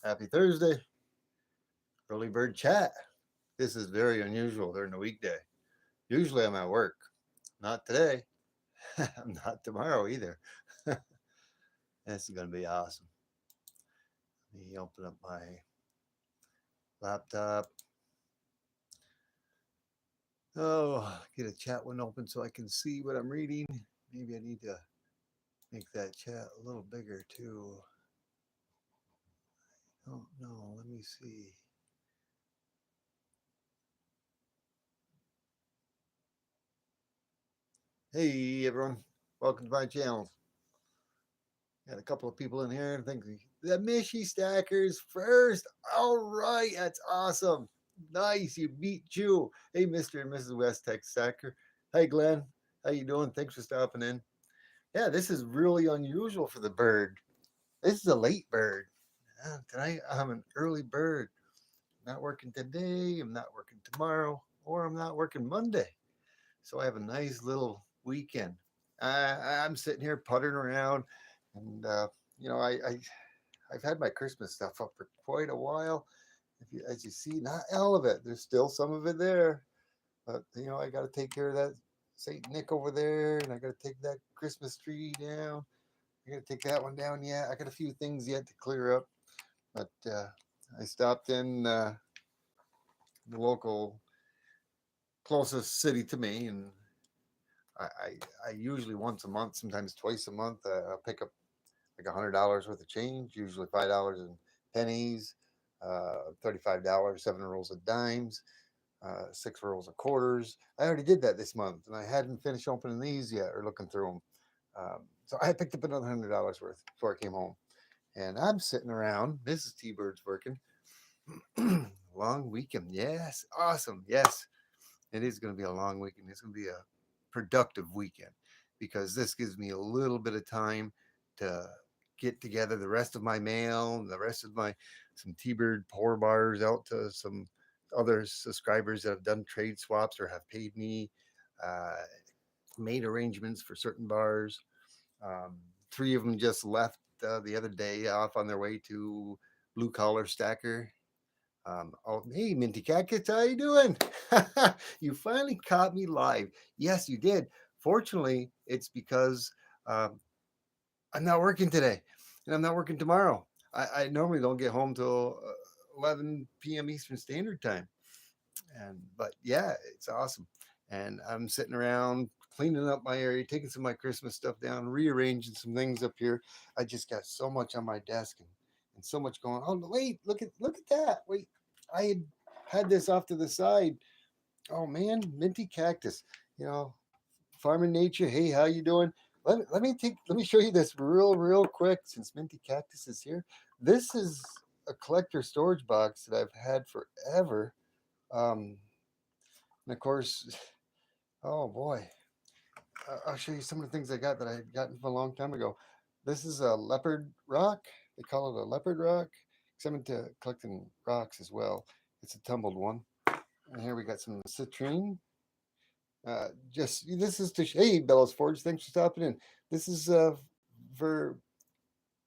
Happy Thursday. Early bird chat. This is very unusual during the weekday. Usually I'm at work. Not today. Not tomorrow either. This is going to be awesome. Let me open up my laptop. Oh, get a chat one open so I can see what I'm reading. Maybe I need to make that chat a little bigger too. Oh, no, let me see. Hey, everyone. Welcome to my channel. Got a couple of people in here. I think the Mishi Stackers first. All right, that's awesome. Nice, you beat Jew. Hey, Mr. and Mrs. West Tech Stacker. Hey, Glenn. How you doing? Thanks for stopping in. Yeah, this is really unusual for the bird. This is a late bird. Tonight I'm an early bird. Not working today. I'm not working tomorrow, or I'm not working Monday. So I have a nice little weekend. I'm sitting here puttering around, and I've had my Christmas stuff up for quite a while. As you see, not all of it. There's still some of it there, but I got to take care of that Saint Nick over there, and I got to take that Christmas tree down. I got to take that one down yet. I got a few things yet to clear up, but I stopped in the local closest city to me, and I, I usually once a month, sometimes twice a month, I'll pick up like $100 worth of change, usually $5 in pennies, $35, 7 rolls of dimes, 6 rolls of quarters. I already did that this month, and I hadn't finished opening these yet or looking through them. So I picked up another $100 worth before I came home, and I'm sitting around. Mrs. T Bird's working. Long weekend, yes, awesome, yes. It is going to be a long weekend. It's going to be a productive weekend because this gives me a little bit of time to get together the rest of my mail and the rest of my some T-Bird pour bars out to some other subscribers that have done trade swaps or have paid me, uh, made arrangements for certain bars. Um, 3 of them just left the other day off on their way to Blue Collar Stacker. Oh, hey, Minty Cactus, how you doing? You finally caught me live. Yes, you did. Fortunately, it's because um, I'm not working today, and I'm not working tomorrow. I normally don't get home till 11 p.m. Eastern Standard Time, and but yeah, it's awesome. And I'm sitting around cleaning up my area, taking some of my Christmas stuff down, rearranging some things up here. I just got so much on my desk and so much going on. Oh, wait, look at that. Wait, I had this off to the side. Oh man, Minty Cactus. You know, Farming Nature. Hey, how you doing? Let me show you this real quick since Minty Cactus is here. This is a collector storage box that I've had forever. Um, and of course, oh boy, I'll show you some of the things I got that I had gotten from a long time ago. This is a leopard rock. They call it a leopard rock. Because I'm into collecting rocks as well. It's a tumbled one. And here we got some citrine. Just this is to hey Bellows Forge. Thanks for stopping in. This is for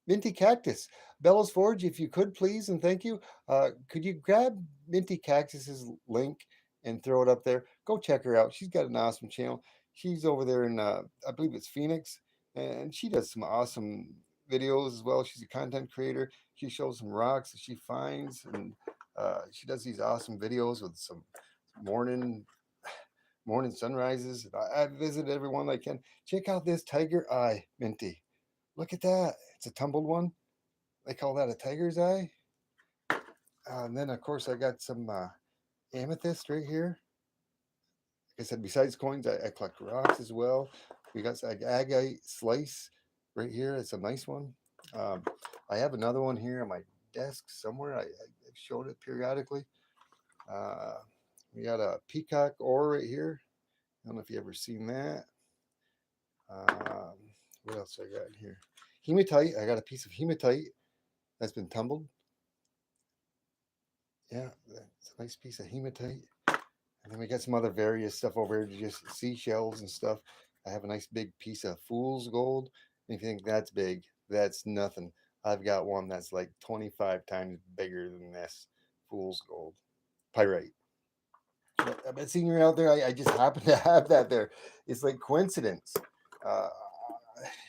Minty Cactus. Bellows Forge, if you could please and thank you. Could you grab Minty Cactus's link and throw it up there? Go check her out. She's got an awesome channel. She's over there in I believe it's Phoenix, and she does some awesome videos as well. She's a content creator. She shows some rocks that she finds, and she does these awesome videos with some morning morning sunrises. I visit every one I can. Check out this tiger eye, Minty. Look at that. It's a tumbled one. They call that a tiger's eye. And then, of course, I got some amethyst right here. Like I said, besides coins, I collect rocks as well. We got like agate slice right here. It's a nice one. Um, I have another one here on my desk somewhere. I've showed it periodically. Uh, we got a peacock ore right here. I don't know if you ever seen that. Um, what else I got in here? Hematite. I got a piece of hematite that's been tumbled. Yeah, that's a nice piece of hematite. And then we got some other various stuff over here, just seashells and stuff. I have a nice big piece of fool's gold. And if you think that's big, that's nothing. I've got one that's like 25 times bigger than this fool's gold pyrite. I've been seeing you out there. I just happen to have that there. It's like coincidence. Uh,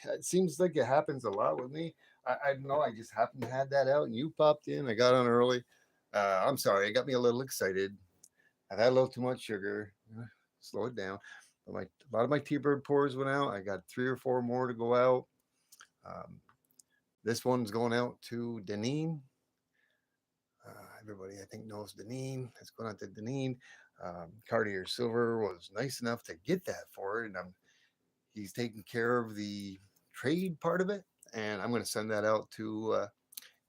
it seems like it happens a lot with me. I don't know. I just happened to have that out, and you popped in. I got on early. I'm sorry. It got me a little excited. I've had a little too much sugar. Slow it down. But a lot of my T-bird pours went out. I got 3 or 4 more to go out. Um, this one's going out to Deneen. Everybody, I think, knows Deneen. It's going out to Deneen. Cartier Silver was nice enough to get that for it, and he's taking care of the trade part of it. And I'm going to send that out to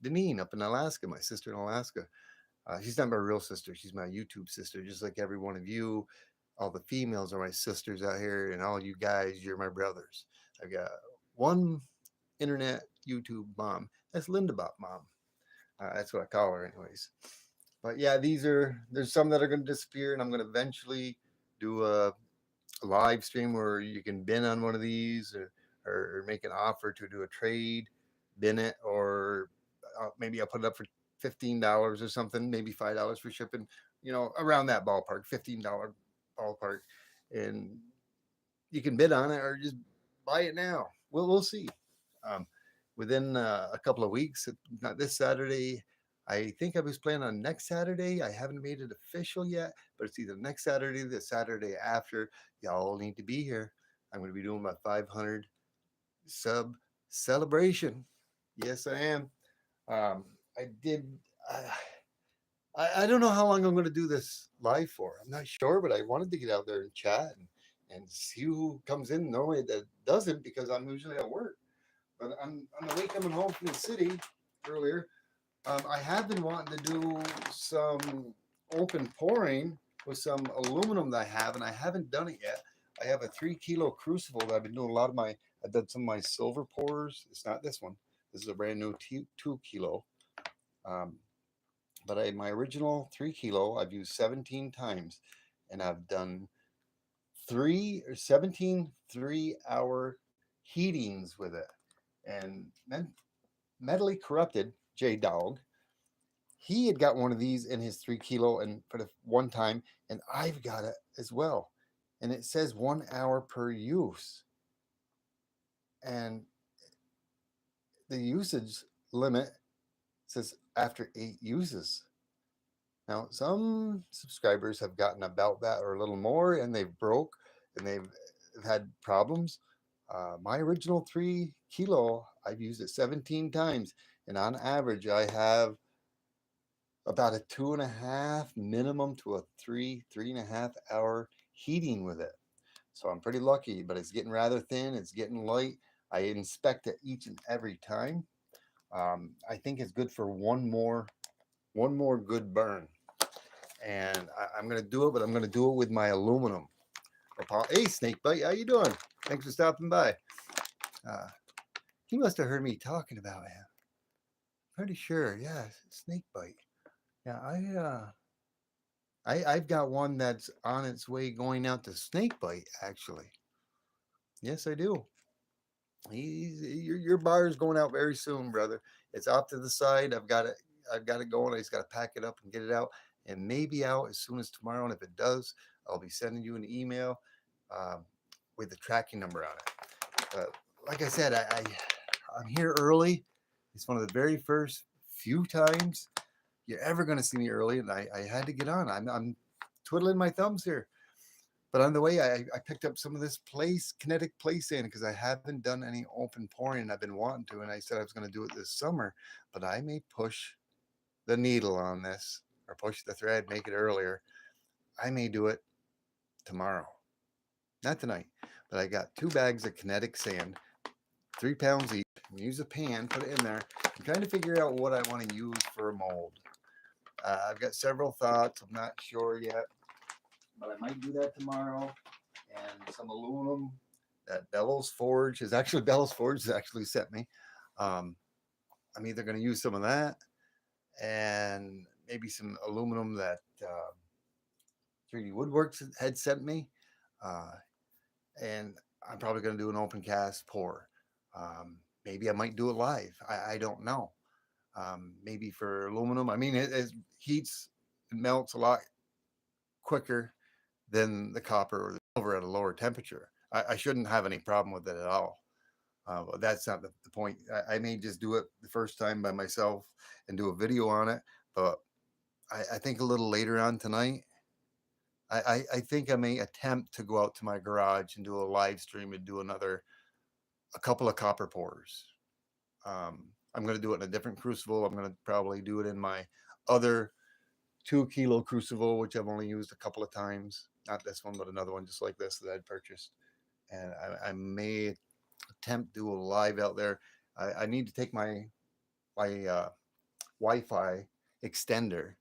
Deneen up in Alaska, my sister in Alaska. She's not my real sister. She's my YouTube sister, just like every one of you. All the females are my sisters out here, and all you guys, you're my brothers. I've got one internet YouTube mom. That's Linda Bop mom. That's what I call her, anyways. But yeah, there's some that are going to disappear, and I'm going to eventually do a live stream where you can bin on one of these, or make an offer to do a trade, bin it, or maybe I'll put it up for $15 or something, maybe $5 for shipping, around that ballpark, $15 ballpark, and you can bid on it or just buy it now. We'll see. Um, Within a couple of weeks, not this Saturday. I think I was planning on next Saturday. I haven't made it official yet, but it's either next Saturday, the Saturday after. Y'all need to be here. I'm going to be doing my 500 sub celebration. Yes, I am. Um, I did. I don't know how long I'm going to do this live for. I'm not sure, but I wanted to get out there and chat and see who comes in. Normally that doesn't, because I'm usually at work. But on the way coming home from the city earlier, I have been wanting to do some open pouring with some aluminum that I have, and I haven't done it yet. I have a 3 kilo crucible that I've been doing a lot of my. I've done some of my silver pours. It's not this one. This is a brand new 2 kilo. Um, but my original 3 kilo I've used 17 times, and I've done 17 3-hour heatings with it. And then Mentally Corrupted J Dog, he had got one of these in his 3 kilo and for the one time, and I've got it as well. And it says 1 hour per use, and the usage limit says after 8 uses. Now, some subscribers have gotten about that or a little more, and they've broke and they've had problems. My original 3 kilo, I've used it 17 times, and on average, I have about a 2.5 minimum to a 3.5 hour heating with it. So I'm pretty lucky, but it's getting rather thin. It's getting light. I inspect it each and every time. I think it's good for one more good burn, and I'm gonna do it, but I'm gonna do it with my aluminum. Hey, Snakebite, how you doing? Thanks for stopping by. Uh, he must have heard me talking about him. Pretty sure, yeah, Snakebite. Yeah, I've got one that's on its way going out to Snakebite. Actually, yes, I do. Your bar is going out very soon, brother. It's off to the side. I've got it going. I just got to pack it up and get it out, and maybe out as soon as tomorrow. And if it does, I'll be sending you an email um, with the tracking number on it. Like I said, I'm here early. It's one of the very first few times you're ever going to see me early, and I had to get on. I'm twiddling my thumbs here. But on the way, I picked up some of this kinetic place sand, because I haven't done any open pouring, and I've been wanting to. And I said I was going to do it this summer, but I may push the needle on this, or push the thread, make it earlier. I may do it tomorrow, not tonight. But I got 2 bags of kinetic sand, 3 pounds each. Use a pan, put it in there. I'm trying to figure out what I want to use for a mold. I've got several thoughts. I'm not sure yet, but I might do that tomorrow. And some aluminum that Bellows Forge has actually sent me. I'm either going to use some of that, and maybe some aluminum that 3D Woodworks had sent me. And I'm probably going to do an open cast pour. maybe I might do it live. I don't know. Maybe for aluminum, I mean, it heats and melts a lot quicker than the copper or the silver at a lower temperature. I shouldn't have any problem with it at all. But that's not the point. I may just do it the first time by myself and do a video on it. But I think a little later on tonight, I think I may attempt to go out to my garage and do a live stream and do a couple of copper pours. I'm going to do it in a different crucible. I'm going to probably do it in my other 2 kilo crucible, which I've only used a couple of times. Not this one, but another one just like this that I'd purchased. And I may attempt to do a live out there. I need to take my Wi-Fi extender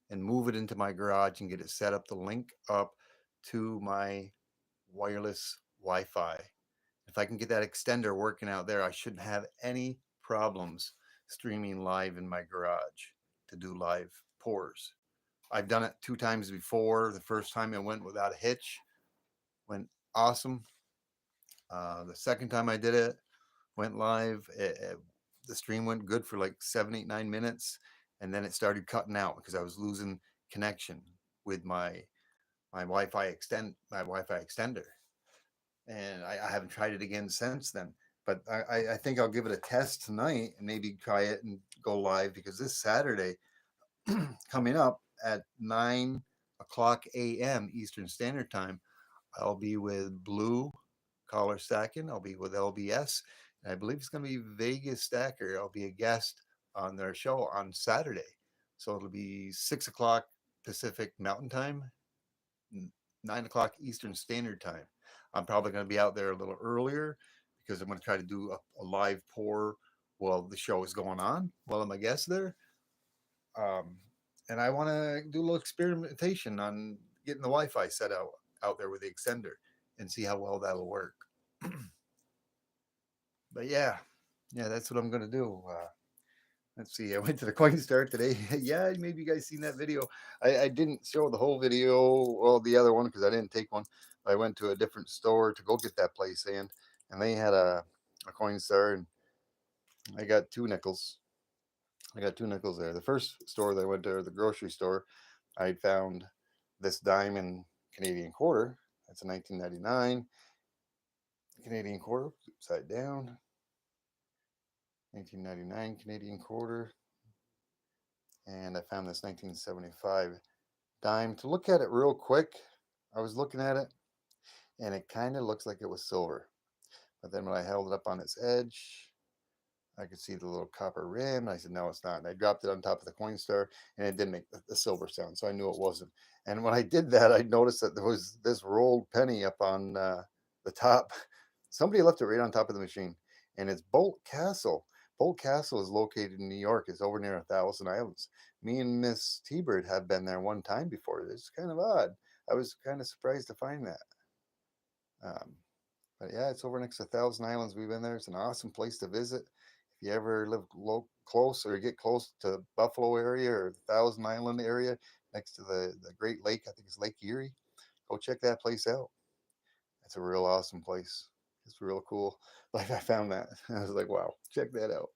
and move it into my garage and get it set up to link up to my wireless Wi-Fi. If I can get that extender working out there, I shouldn't have any problems streaming live in my garage to do live pours. I've done it 2 times before. The first time it went without a hitch, went awesome. The second time I did it, went live. The stream went good for like 7, 8, 9 minutes, and then it started cutting out because I was losing connection with my Wi-Fi extender, and I haven't tried it again since then. But I think I'll give it a test tonight and maybe try it and go live because this Saturday coming up at 9 o'clock a.m. Eastern Standard Time, I'll be with Blue Collar Stacking. I'll be with LBS, and I believe it's going to be Vegas Stacker. I'll be a guest on their show on Saturday, so it'll be 6 o'clock Pacific Mountain Time, 9 o'clock Eastern Standard Time. I'm probably going to be out there a little earlier because I'm going to try to do a live pour while the show is going on while I'm a guest there. Um, and I want to do a little experimentation on getting the Wi-Fi set out there with the extender and see how well that'll work. But yeah, that's what I'm gonna do. Let's see. I went to the Coinstar today. Yeah, maybe you guys seen that video. I didn't show the whole video, well, the other one because I didn't take one. I went to a different store to go get that play sand, and they had a Coinstar, and I got 2 nickels. I got 2 nickels there. The first store that I went to, the grocery store, I found this diamond Canadian quarter. That's a 1999 Canadian quarter, upside down. 1999 Canadian quarter. And I found this 1975 dime. To look at it real quick, I was looking at it and it kind of looks like it was silver. But then when I held it up on its edge, I could see the little copper rim. I said, no, it's not. And I dropped it on top of the Coinstar and it didn't make the silver sound. So I knew it wasn't. And when I did that, I noticed that there was this rolled penny up on the top. Somebody left it right on top of the machine. And it's Bolt Castle. Bolt Castle is located in New York. It's over near 1,000 Islands. Me and Miss T-Bird have been there one time before. It's kind of odd. I was kind of surprised to find that. Um, but yeah, it's over next to 1,000 Islands. We've been there. It's an awesome place to visit. If you ever live close or get close to Buffalo area or the Thousand Island area next to the Great Lake, I think it's Lake Erie, go check that place out. It's a real awesome place. It's real cool. Like I found that. I was like, wow, check that out.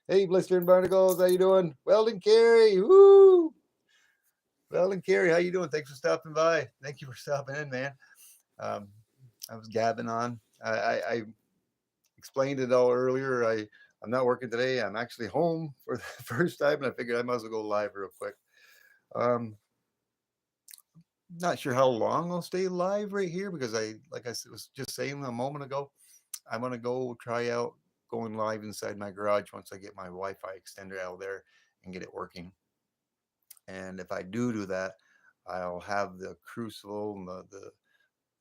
Hey, Blister and Barnacles, how you doing? Weldon Carey, woo! Weldon Carey, how you doing? Thanks for stopping by. Thank you for stopping in, man. Um, I was gabbing on. I explained it all earlier. I'm not working today. I'm actually home for the first time, and I figured I might as well go live real quick. Um, Not sure how long I'll stay live right here because like I was just saying a moment ago, I'm gonna go try out going live inside my garage once I get my Wi-Fi extender out there and get it working. And if I do that, I'll have the crucible and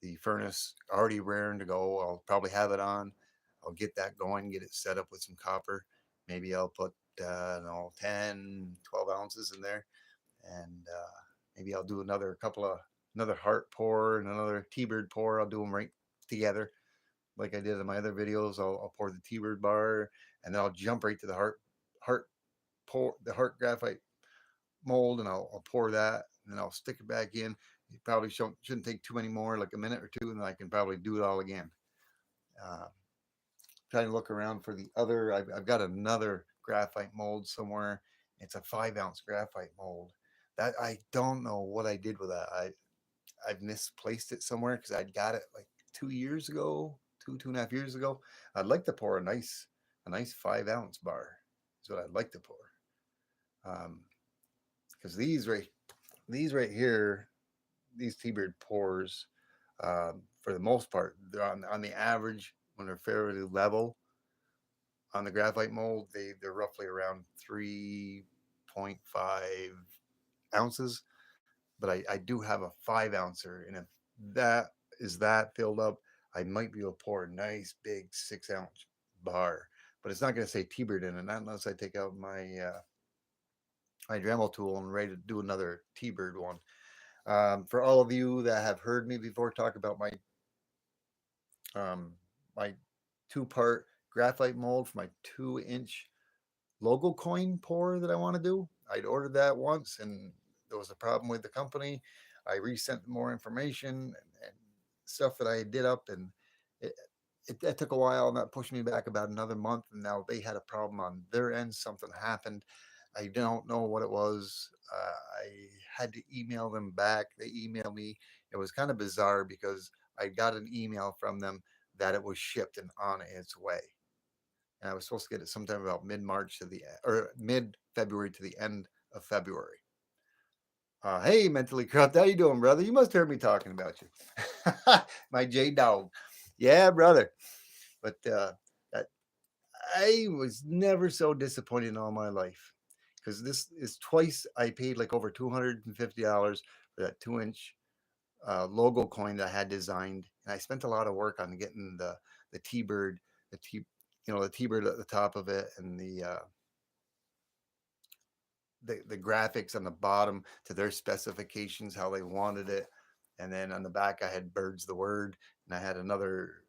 the furnace already raring to go. I'll probably have it on. I'll get that going, get it set up with some copper. Maybe I'll put, 10, 12 ounces in there. And maybe I'll do another heart pour and another T-Bird pour. I'll do them right together like I did in my other videos. I'll pour the T-Bird bar and then I'll jump right to heart the heart graphite mold, and I'll pour that, and then I'll stick it back in. It probably shouldn't take too many more, like a minute or two, and then I can probably do it all again. Uh, trying to look around for the other. I've got another graphite mold somewhere. It's a 5 ounce graphite mold. That I don't know what I did with that. I've misplaced it somewhere because I'd got it like 2 years ago, 2.5 years ago. I'd like to pour a nice 5 ounce bar. Is what I'd like to pour. Because these right here, these T-Bird pours, for the most part, they're on the average when they're fairly level on the graphite mold. They're roughly around 3.5 ounces. But I do have a 5 ouncer, and if that that filled up, I might be able to pour a nice big 6 ounce bar. But it's not going to say T-Bird in it, not unless I take out my Dremel tool and ready to do another T-Bird one. For all of you that have heard me before talk about my 2-part graphite mold for my 2-inch logo coin pour that I want to do, I'd ordered that once, and there was a problem with the company. I resent more information and stuff that I did up, and it, that took a while, and that pushed me back about another month. And now they had a problem on their end. Something happened. I don't know what it was. I had to email them back. They emailed me. It was kind of bizarre because I got an email from them that it was shipped and on its way. And I was supposed to get it sometime about mid-March to the or mid-February to the end of February. Hey, mentally corrupt, how you doing, brother? You must have heard me talking about you. My J dog, yeah, brother. But I was never so disappointed in all my life because this is twice I paid like over $250 for that 2-inch logo coin that I had designed, and I spent a lot of work on getting the T-Bird, the T-Bird at the top of it, and the graphics on the bottom to their specifications, how they wanted it. And then on the back, I had Birds the Word, and I had another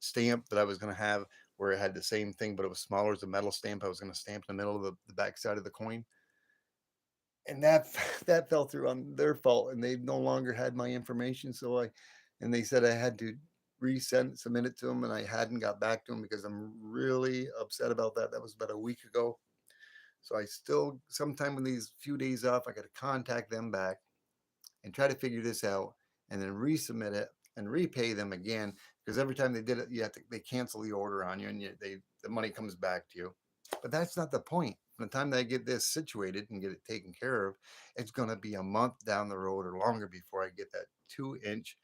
stamp that I was going to have where it had the same thing, but it was smaller as a metal stamp. I was going to stamp in the middle of the back side of the coin. And that that fell through on their fault, and they no longer had my information. And they said I had to submit it to them, and I hadn't got back to them because I'm really upset about that. That was about a week ago. So I still, sometime in these few days off, I got to contact them back and try to figure this out, and then resubmit it and repay them again, because every time they did it, they cancel the order on you, and the money comes back to you. But that's not the point. From the time that I get this situated and get it taken care of, it's going to be a month down the road or longer before I get that 2-inch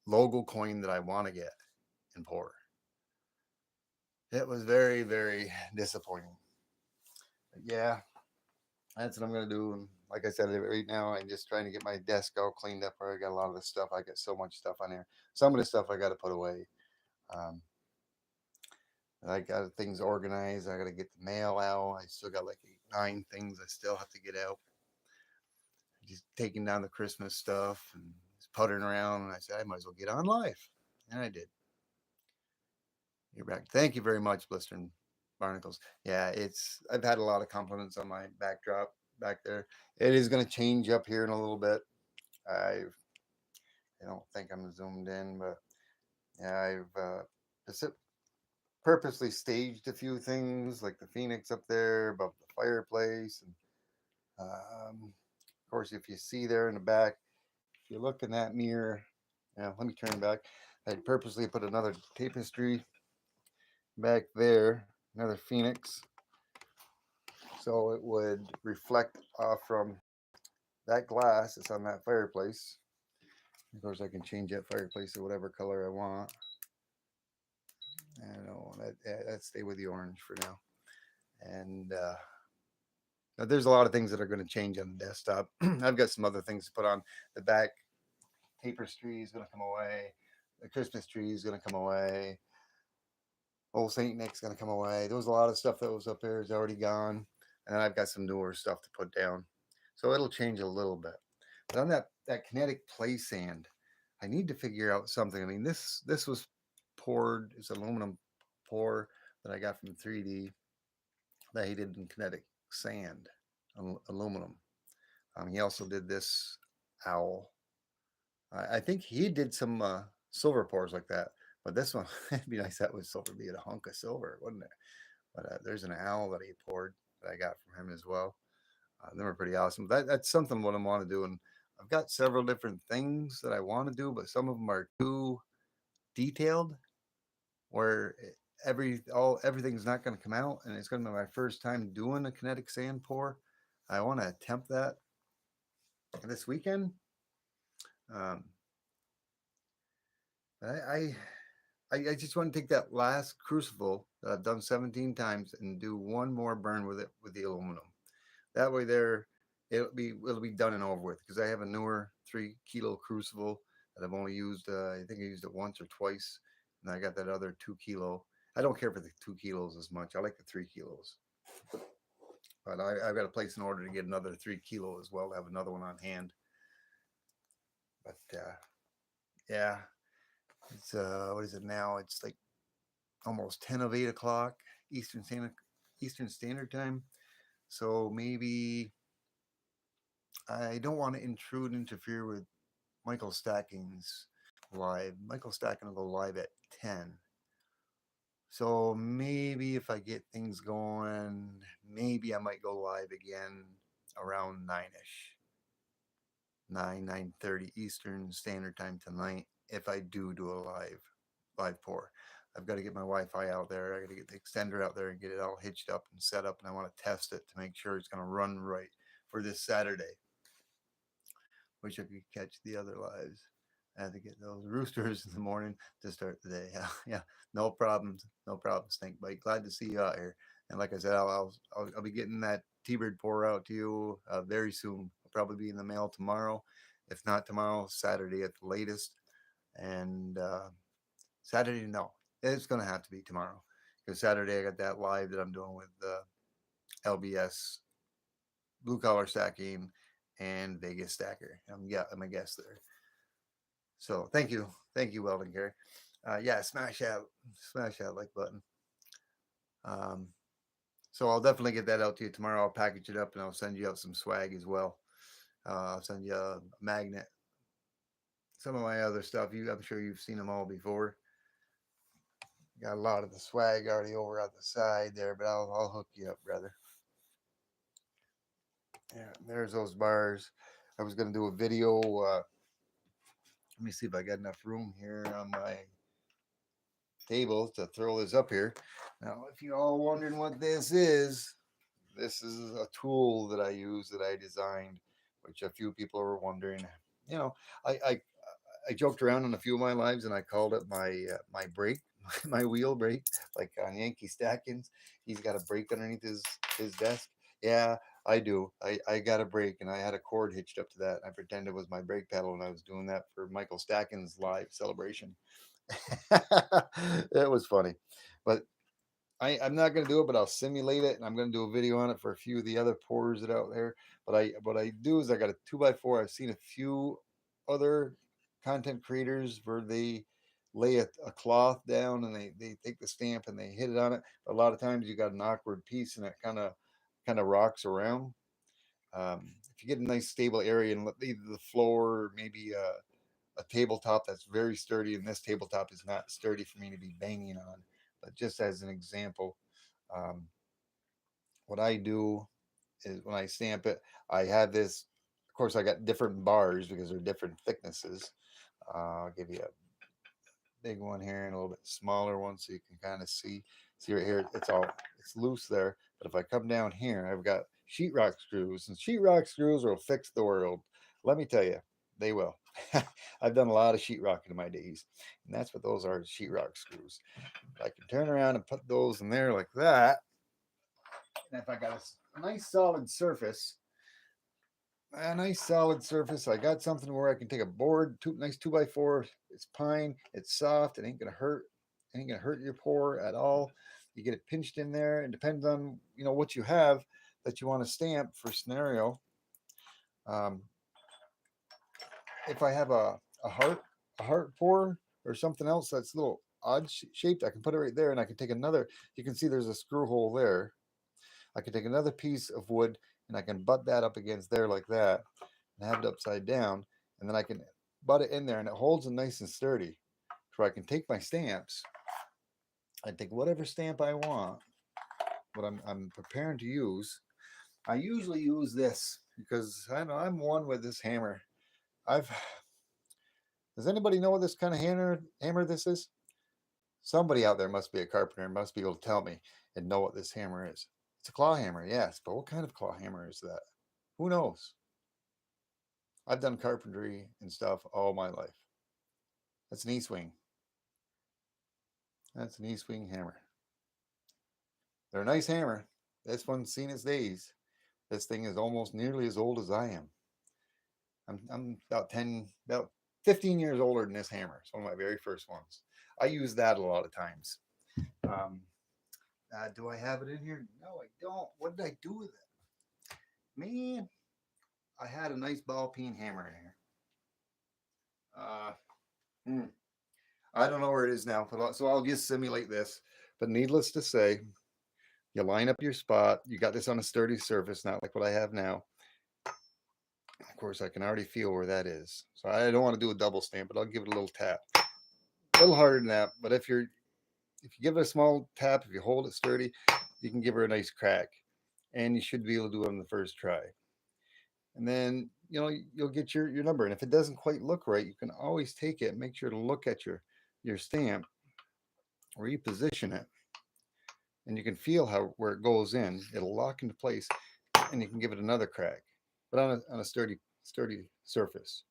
logo coin that I want to get and pour. It was very, very disappointing. But yeah, that's what I'm gonna do. And like I said, right now I'm just trying to get my desk all cleaned up. Where I got a lot of this stuff. I got so much stuff on here. Some of the stuff I got to put away. Um, I got things organized. I got to get the mail out. I still got like 8, 9 things I still have to get out. Just taking down the Christmas stuff and just puttering around. And I said I might as well get on live, and I did. You're back. Thank you very much, Blistering Barnacles. Yeah, I've had a lot of compliments on my backdrop back there. It is going to change up here in a little bit. I don't think I'm zoomed in, but yeah, I've purposely staged a few things like the Phoenix up there above the fireplace. And of course, if you see there in the back, if you look in that mirror, yeah, let me turn back. I purposely put another tapestry back there, another Phoenix, so it would reflect off from that glass that's on that fireplace. Of course, I can change that fireplace to whatever color I want. I don't know, that stay with the orange for now. And there's a lot of things that are going to change on the desktop. I've got some other things to put on. The back tapestry is going to come away. The Christmas tree is going to come away. Old Saint Nick's going to come away. There was a lot of stuff that was up there is already gone. And then I've got some newer stuff to put down. So it'll change a little bit. But on that kinetic play sand, I need to figure out something. I mean, this was poured. It's aluminum pour that I got from 3D that he did in kinetic sand, aluminum. He also did this owl. I think he did some silver pours like that, But this one, it'd be nice that was silver, be it a hunk of silver, wouldn't it? But there's an owl that he poured that I got from him as well. They were pretty awesome. That's something what I want to do, and I've got several different things that I want to do, but some of them are too detailed, where everything's not going to come out, and it's going to be my first time doing a kinetic sand pour. I want to attempt that this weekend. Um, I just want to take that last crucible that I've done 17 times and do one more burn with it with the aluminum. That way, it'll be done and over with, because I have a newer 3 kilo crucible that I've only used. I think I used it once or twice, and I got that other 2 kilo. I don't care for the 2 kilos as much. I like the 3 kilos, but I've got to place an order to get another 3 kilo as well to have another one on hand. But yeah, it's what is it now? It's like almost 10 of 8 o'clock Eastern Standard Time. So maybe I don't want to interfere with Michael Stacking's live. Michael Stacking will go live at 10. So maybe if I get things going, maybe I might go live again around 9ish. 9:30 Eastern Standard Time tonight, if I do a live pour. I've got to get my Wi-Fi out there. I got to get the extender out there and get it all hitched up and set up, and I want to test it to make sure it's going to run right for this Saturday. Wish I could catch the other lives. I had to get those roosters in the morning to start the day. Yeah, no problems, Snake Bite. Glad to see you out here. And like I said, I'll be getting that T-Bird pour out to you very soon. It'll probably be in the mail tomorrow. If not tomorrow, Saturday at the latest. And Saturday, no, it's going to have to be tomorrow, because Saturday I got that live that I'm doing with LBS, Blue Collar Stacking, and Vegas Stacker. I'm a guest there. So thank you, Weldon Gary. Yeah, smash that like button. So I'll definitely get that out to you tomorrow. I'll package it up and I'll send you out some swag as well. I'll send you a magnet, some of my other stuff. I'm sure you've seen them all before. Got a lot of the swag already over on the side there, but I'll hook you up, brother. Yeah, there's those bars. I was gonna do a video. Let me see if I got enough room here on my table to throw this up here. Now, if you're all wondering what this is a tool that I use, that I designed, which a few people are wondering. You know, I joked around on a few of my lives, and I called it my brake, my wheel brake, like on Yankee Stackins. He's got a brake underneath his desk. Yeah, I do. I got a brake, and I had a cord hitched up to that. I pretended it was my brake pedal, and I was doing that for Michael Stackin's live celebration. It was funny, but I'm not going to do it, but I'll simulate it, and I'm going to do a video on it for a few of the other pours that are out there. But what I do is I got a 2x4. I've seen a few other content creators where they lay a cloth down and they take the stamp and they hit it on it. But a lot of times you got an awkward piece and it kind of rocks around. If you get a nice stable area and either the floor or maybe a tabletop that's very sturdy, and this tabletop is not sturdy for me to be banging on. But just as an example, what I do is when I stamp it, I have this. Of course, I got different bars because they're different thicknesses. I'll give you a big one here and a little bit smaller one so you can kind of see. See right here, it's loose there. But if I come down here, I've got sheetrock screws, and sheetrock screws will fix the world. Let me tell you, they will. I've done a lot of sheetrocking in my days, and that's what those are, sheetrock screws. I can turn around and put those in there like that. And if I got a nice solid surface, I got something where I can take a board, nice 2x4. It's pine, it's soft, it ain't gonna hurt. It ain't gonna hurt your pour at all. You get it pinched in there. It depends on what you have that you want to stamp for scenario. If I have a heart pour or something else that's a little odd shaped, I can put it right there, and I can take another. You can see there's a screw hole there. I can take another piece of wood and I can butt that up against there like that and have it upside down, and then I can butt it in there, and it holds it nice and sturdy. so I can take my stamps. I take whatever stamp I want, what I'm preparing to use. I usually use this because I know I'm one with this hammer. I've Does anybody know what this kind of hammer this is? Somebody out there must be a carpenter and must be able to tell me and know what this hammer is. It's a claw hammer, yes, but what kind of claw hammer is that? Who knows? I've done carpentry and stuff all my life. That's an E-swing. That's an E-swing hammer. They're a nice hammer. This one's seen its days. This thing is almost nearly as old as I am. I'm about 15 years older than this hammer. It's one of my very first ones. I use that a lot of times. Do I have it in here? No, I don't. What did I do with it? Man, I had a nice ball peen hammer in here. I don't know where it is now, so I'll just simulate this. But needless to say, you line up your spot. You got this on a sturdy surface, not like what I have now. Of course, I can already feel where that is. So I don't want to do a double stamp, but I'll give it a little tap. A little harder than that, but if you give it a small tap, if you hold it sturdy, you can give her a nice crack. And you should be able to do it on the first try. And then, you'll get your number. And if it doesn't quite look right, you can always take it and make sure to look at your stamp where you position it. And you can feel where it goes in. It'll lock into place, and you can give it another crack, but on a sturdy surface.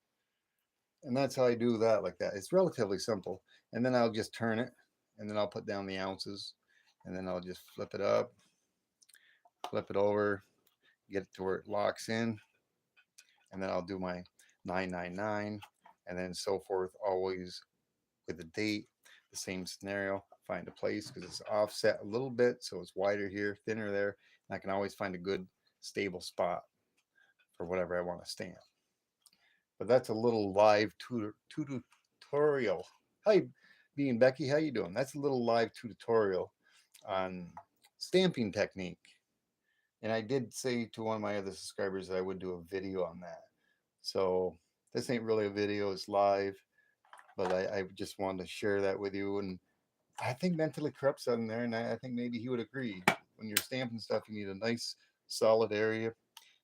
And that's how I do that like that. It's relatively simple. And then I'll just turn it, and then I'll put down the ounces, and then I'll just flip it up, flip it over, get it to where it locks in, and then I'll do my 999, and then so forth, always with the date, the same scenario. Find a place because it's offset a little bit, so it's wider here, thinner there, and I can always find a good stable spot for whatever I want to stamp. But that's a little live tutorial. Hi, B and Becky, how you doing? That's a little live tutorial on stamping technique. And I did say to one of my other subscribers that I would do a video on that. So this ain't really a video, it's live, but I just wanted to share that with you. And I think Mentally Corrupt's on there, and I think maybe he would agree. When you're stamping stuff, you need a nice solid area.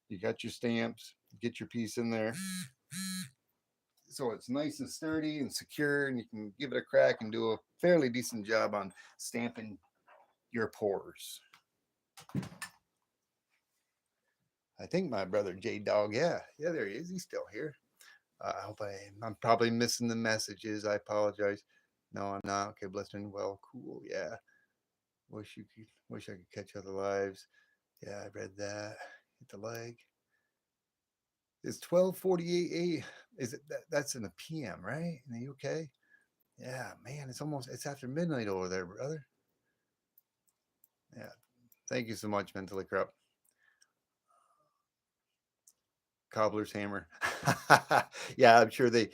You got your stamps, get your piece in there, so it's nice and sturdy and secure, and you can give it a crack and do a fairly decent job on stamping your pores. I think my brother J Dog, yeah, there he is. He's still here. I hope I'm probably missing the messages. I apologize. No, I'm not. Okay, blessed and well. Cool. Yeah. Wish I could catch other lives. Yeah, I read that. Hit the leg. It's 12:48 a. Is it that's in the PM, right? In the UK? Yeah, man, it's after midnight over there, brother. Yeah. Thank you so much, Mentally Corrupt. Cobbler's hammer. Yeah, I'm sure they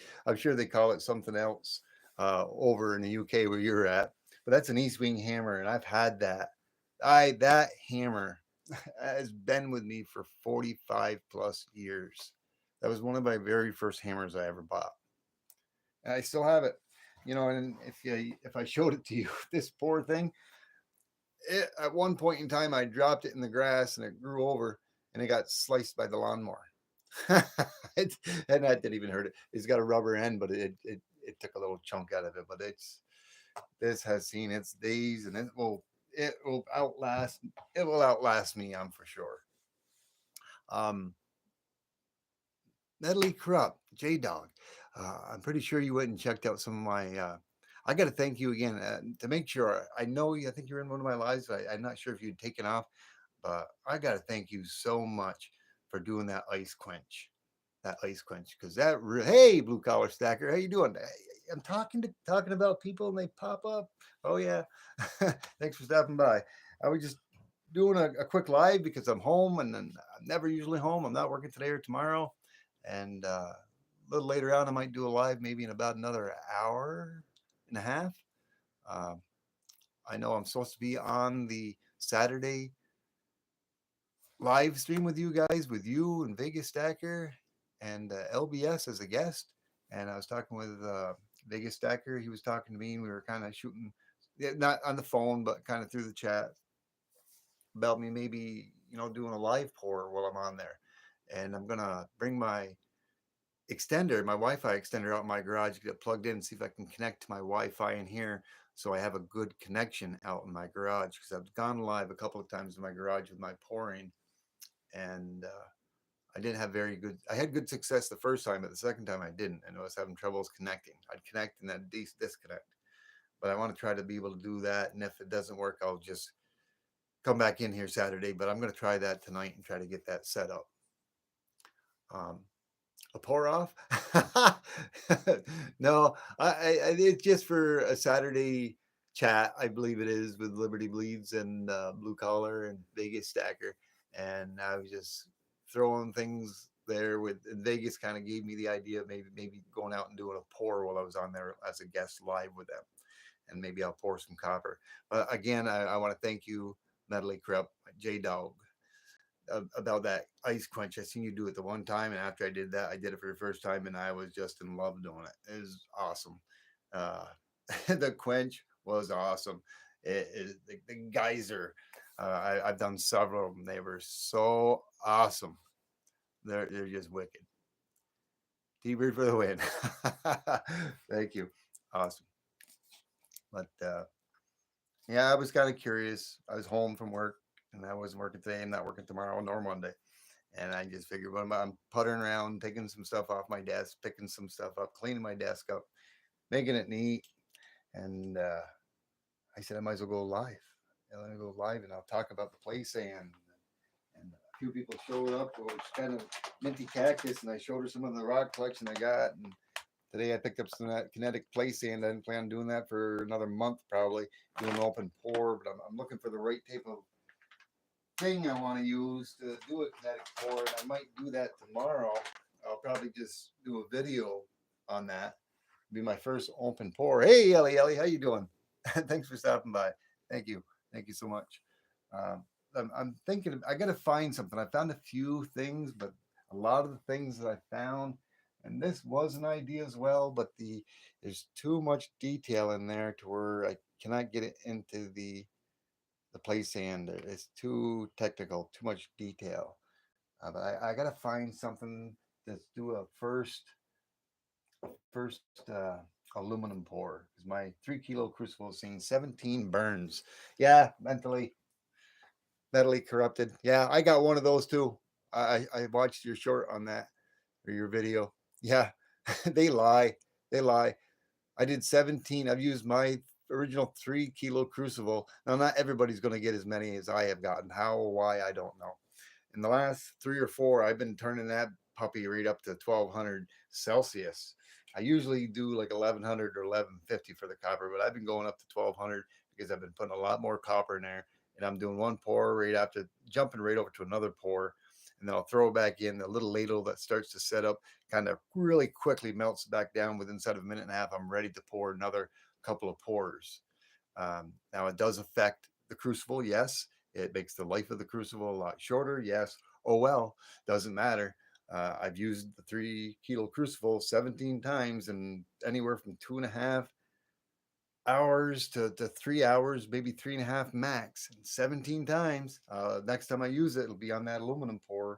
call it something else over in the UK where you're at. But that's an E-swing hammer, and I've had that. That hammer has been with me for 45 plus years. That was one of my very first hammers I ever bought, and I still have it. And if I showed it to you, this poor thing, at one point in time, I dropped it in the grass and it grew over, and it got sliced by the lawnmower. And that didn't even hurt it. It's got a rubber end, but it took a little chunk out of it. But this has seen its days, and it will outlast me, I'm for sure. Mentally Corrupt, J Dog. I'm pretty sure you went and checked out some of my. I got to thank you again to make sure. I know you. I think you're in one of my lives. I'm not sure if you'd taken off, but I got to thank you so much for doing that ice quench. Because hey, blue collar stacker, how you doing? I'm talking about people and they pop up. Oh yeah, thanks for stopping by. I was just doing a quick live because I'm home, and then I'm never usually home. I'm not working today or tomorrow, and a little later on I might do a live, maybe in about another hour and a half. I know I'm supposed to be on the Saturday live stream with you guys, with you and Vegas Stacker and LBS as a guest. And I was talking with Vegas Stacker. He was talking to me, and we were kind of shooting, yeah, not on the phone, but kind of through the chat about me maybe doing a live pour while I'm on there. And I'm gonna bring my Wi-Fi extender out in my garage, get it plugged in, see if I can connect to my Wi-Fi in here, so I have a good connection out in my garage, because I've gone live a couple of times in my garage with my pouring, and I didn't have very good. I had good success the first time, but the second time I didn't, and I was having troubles connecting. I'd connect and then disconnect. But I want to try to be able to do that, and if it doesn't work, I'll just come back in here Saturday. But I'm going to try that tonight and try to get that set up. A pour off? No, it's just for a Saturday chat, I believe it is, with Liberty Bleeds and Blue Collar and Vegas Stacker. And I was just throwing things there with, and Vegas kind of gave me the idea of maybe going out and doing a pour while I was on there as a guest live with them. And maybe I'll pour some copper. But again, I want to thank you, Natalie Krupp, J Dog, about that ice quench. I seen you do it the one time, and after I did that, I did it for the first time, and I was just in love doing it. It was awesome. The quench was awesome. The geyser. I've done several of them. They were so awesome. They're just wicked. T-Bird for the win. Thank you. Awesome. But yeah, I was kind of curious. I was home from work, and I wasn't working today. I'm not working tomorrow nor Monday. And I just figured, well, I'm puttering around, taking some stuff off my desk, picking some stuff up, cleaning my desk up, making it neat. And I said, I might as well go live. Let me go live, and I'll talk about the play sand. And a few people showed up. It was kind of minty cactus, and I showed her some of the rock collection I got. And today I picked up some of that kinetic play sand. I didn't plan on doing that for another month, probably, doing an open pour. But I'm looking for the right type of thing I want to use to do a kinetic pour, and I might do that tomorrow. I'll probably just do a video on that. It'll be my first open pour. Hey, Ellie, how you doing? Thanks for stopping by. Thank you so much. I'm thinking I got to find something. I found a few things, but a lot of the things that I found, and this was an idea as well, but there's too much detail in there to where I cannot get it into the play sand. It's too technical, too much detail. But I got to find something that's do a first aluminum pour, because my 3-kilo crucible has seen 17 burns. Yeah, mentally corrupted. Yeah, I got one of those too. I watched your short on that, or your video. Yeah, they lie. I did 17. I've used my original 3-kilo crucible. Now, not everybody's going to get as many as I have gotten. How or why, I don't know. In the last 3 or 4, I've been turning that puppy right up to 1200 Celsius. I usually do like 1100 or 1150 for the copper, but I've been going up to 1200 because I've been putting a lot more copper in there. And I'm doing one pour right after, jumping right over to another pour. And then I'll throw back in a little ladle that starts to set up, kind of really quickly melts back down within inside of a minute and a half. I'm ready to pour another couple of pours. Now, it does affect the crucible. Yes. It makes the life of the crucible a lot shorter. Yes. Oh, well, doesn't matter. I've used the 3-kilo crucible 17 times, and anywhere from 2.5 hours to 3 hours, maybe 3.5 max, and 17 times. Next time I use it, it'll be on that aluminum pour.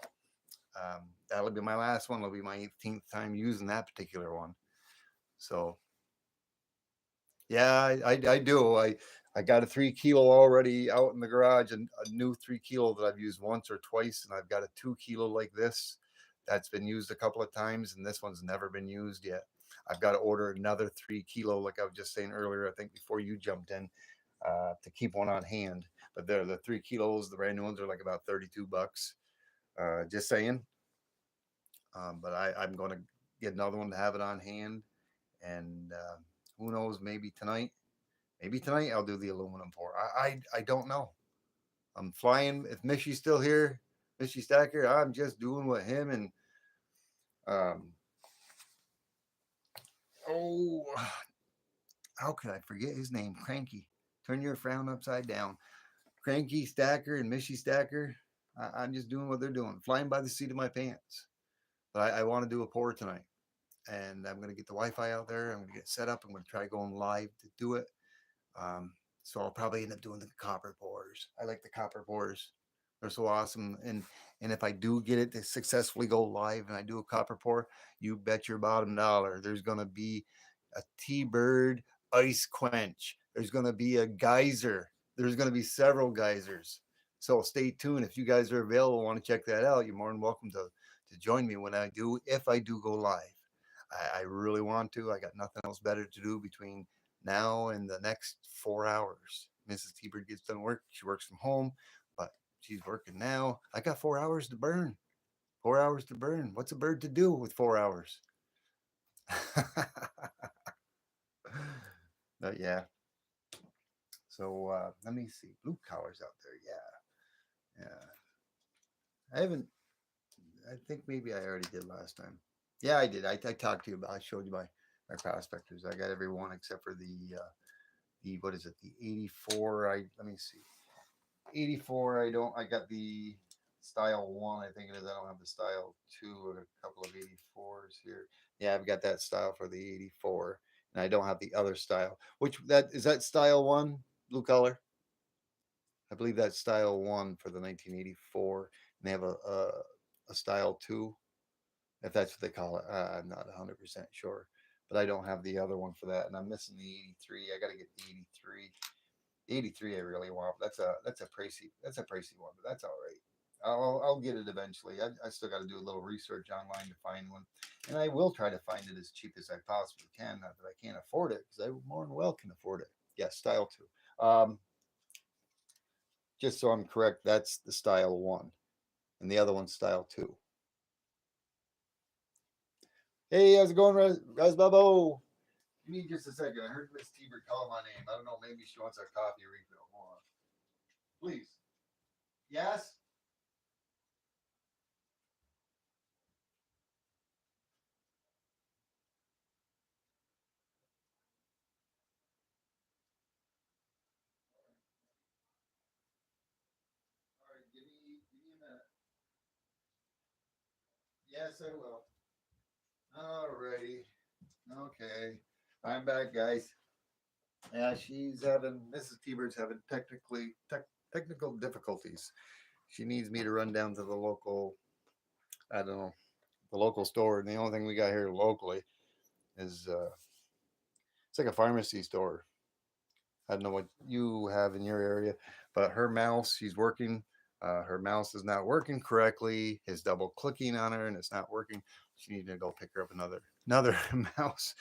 That'll be my last one. It'll be my 18th time using that particular one. So yeah, I do. I got a 3-kilo already out in the garage, and a new 3-kilo that I've used once or twice, and I've got a 2-kilo like this that's been used a couple of times, and this one's never been used yet. I've got to order another 3-kilo, like I was just saying earlier, I think before you jumped in, to keep one on hand. But they're the 3 kilos, the brand new ones are like about $32. Just saying. But I'm going to get another one to have it on hand, and who knows, maybe tonight I'll do the aluminum pour. I don't know. I'm flying. If Mishy's still here, Mishy Stacker, I'm just doing what him and how could I forget his name? Cranky. Turn your frown upside down. Cranky Stacker and Mishy Stacker. I'm just doing what they're doing, flying by the seat of my pants. But I want to do a pour tonight. and I'm going to get the Wi-Fi out there. I'm going to get set up. I'm going to try going live to do it. So I'll probably end up doing the copper pours. I like the copper pours. They're so awesome. And if I do get it to successfully go live and I do a copper pour, you bet your bottom dollar there's going to be a T-Bird ice quench. There's going to be a geyser. There's going to be several geysers. So stay tuned. If you guys are available, want to check that out, you're more than welcome to join me when I do, if I do go live. I really want to. I got nothing else better to do between now and the next 4 hours. Mrs. T-Bird gets done work. She works from home, but she's working now. I got 4 hours to burn. 4 hours to burn. What's a bird to do with 4 hours? But yeah. So let me see. Blue collars out there. Yeah. Yeah. I haven't. I think maybe I already did last time. Yeah, I did. I talked to you about. I showed you my prospectors. I got every one except for the what is it? The 84. Let me see. 84. I don't. I got the style 1. I think it is. I don't have the style 2 or a couple of 84s here. Yeah, I've got that style for the 84, and I don't have the other style. Which that is that style 1 blue color. I believe that's style 1 for the 1984, and they have a style 2, if that's what they call it. I'm not 100% sure, but I don't have the other one for that, and I'm missing the 83. I got to get the 83. The 83 I really want. That's a pricey one, but that's all right. I'll get it eventually. I still got to do a little research online to find one, and I will try to find it as cheap as I possibly can. Not that I can't afford it, because I more than well can afford it. Yes, style 2. Just so I'm correct, that's the style 1, and the other one's style 2. Hey, how's it going, Raz Babo? Give me just a second. I heard Miss T-Bird call my name. I don't know. Maybe she wants our coffee refill. Hold on. Please. Yes? All right. Give me a minute. Yes, I will. All righty. Okay. I'm back, guys. Yeah, Mrs. T-Bird's having technical difficulties. She needs me to run down to the local, I don't know, the local store. And the only thing we got here locally is it's like a pharmacy store. I don't know what you have in your area, but her mouse, she's working. Her mouse is not working correctly. Is double clicking on her, and it's not working. She needs to go pick her up another mouse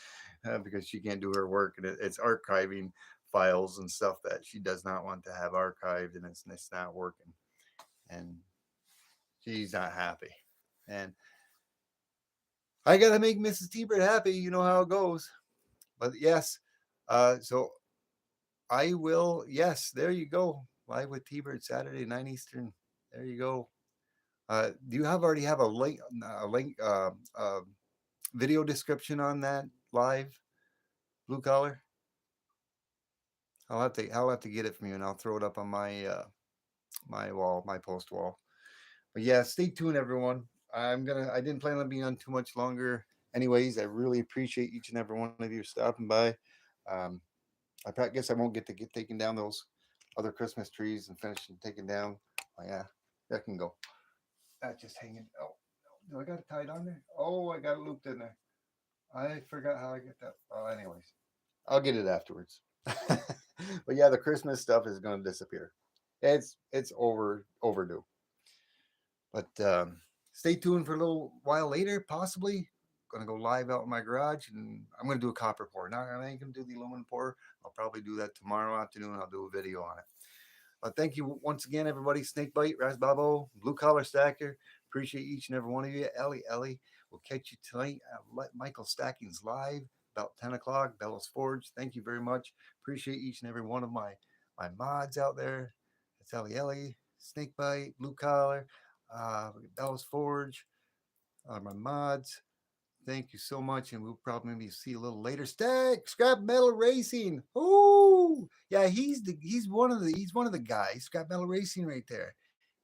because she can't do her work, and it's archiving files and stuff that she does not want to have archived, and it's not working, and she's not happy. And I gotta make Mrs. T-Bird happy. You know how it goes. But yes, so I will. Yes, there you go. Live with T-Bird Saturday 9 Eastern. There you go. Do you already have a video description on that live blue collar? I'll have to get it from you, and I'll throw it up on my wall, my post wall. But yeah, stay tuned, everyone. I didn't plan on being on too much longer. Anyways, I really appreciate each and every one of you stopping by. Um, I guess I won't get to taking down those other Christmas trees and finish taking down. Oh yeah, that can go. That's just hanging. Oh no, do I got it tied on there? Oh, I got it looped in there. I forgot how I get that. Well, anyways, I'll get it afterwards. But yeah, the Christmas stuff is going to disappear. It's overdue. But stay tuned for a little while later, possibly. Going to go live out in my garage, and I'm going to do a copper pour. Now I ain't going to do the aluminum pour. I'll probably do that tomorrow afternoon. I'll do a video on it. But thank you once again, everybody. Snakebite, Rasbabo, Blue Collar Stacker. Appreciate each and every one of you. Ellie. We'll catch you tonight at Michael Stacking's live about 10 o'clock. Bellows Forge. Thank you very much. Appreciate each and every one of my mods out there. It's Ellie, Snakebite, Blue Collar, Bellows Forge, my mods. Thank you so much, and we'll probably maybe see a little later. Scrap Metal Racing. Oh, yeah, he's one of the guys. Scrap Metal Racing right there.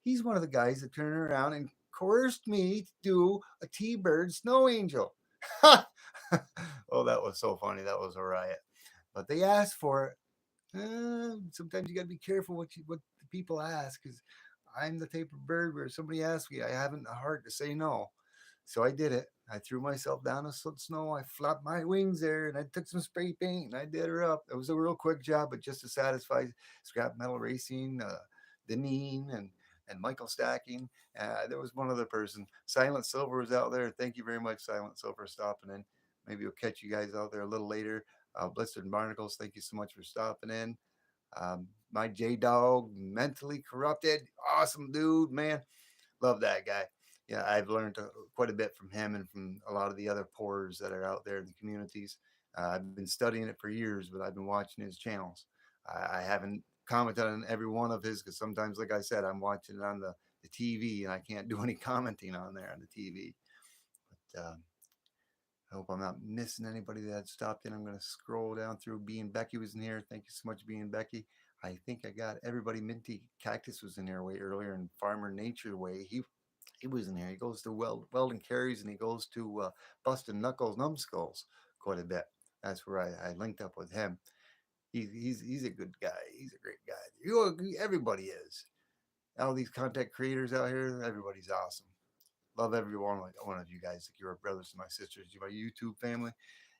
He's one of the guys that turned around and coerced me to do a T-Bird Snow Angel. Oh, that was so funny. That was a riot. But they asked for it. Sometimes you got to be careful what the people ask, because I'm the type of bird where somebody asks me, I haven't a heart to say no. So I did it. I threw myself down the snow. I flapped my wings there, and I took some spray paint and I did her up. It was a real quick job, but just to satisfy Scrap Metal Racing, Deneen, and Michael Stacking. There was one other person. Silent Silver was out there. Thank you very much, Silent Silver, for stopping in. Maybe we'll catch you guys out there a little later. Blistered Barnacles, thank you so much for stopping in. My J Dog, mentally corrupted, awesome dude, man. Love that guy. Yeah, I've learned quite a bit from him and from a lot of the other pourers that are out there in the communities. I've been studying it for years, but I've been watching his channels. I haven't commented on every one of his because sometimes, like I said, I'm watching it on the TV and I can't do any commenting on there on the TV. But I hope I'm not missing anybody that stopped in. I'm going to scroll down through. Being Becky was in here. Thank you so much, Being Becky. I think I got everybody. Minty Cactus was in here way earlier, and Farmer Nature Way. He was in here. He goes to Weldon Carries, and he goes to Bustin' Knuckles Numbskulls quite a bit. That's where I linked up with him. He's a good guy. He's a great guy. Everybody is. All these content creators out here, everybody's awesome. Love every one of you guys. Like, you're my brothers and my sisters. You're my YouTube family.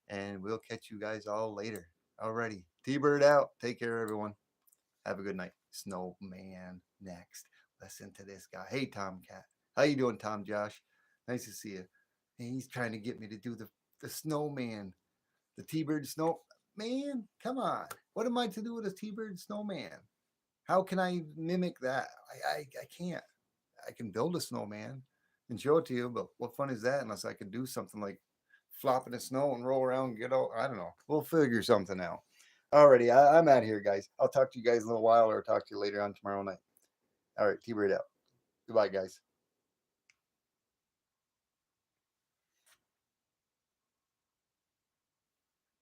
And we'll catch you guys all later. Alrighty. T-Bird out. Take care, everyone. Have a good night. Snowman next. Listen to this guy. Hey, Tomcat. How you doing, Tom Josh? Nice to see you. And he's trying to get me to do the snowman. The T-Bird snow. Man, come on. What am I to do with a T-Bird snowman? How can I mimic that? I can't. I can build a snowman and show it to you, but what fun is that unless I can do something like flop in the snow and roll around and get out? I don't know. We'll figure something out. Alrighty, I'm out of here, guys. I'll talk to you guys in a little while, or talk to you later on tomorrow night. All right, T-Bird out. Goodbye, guys.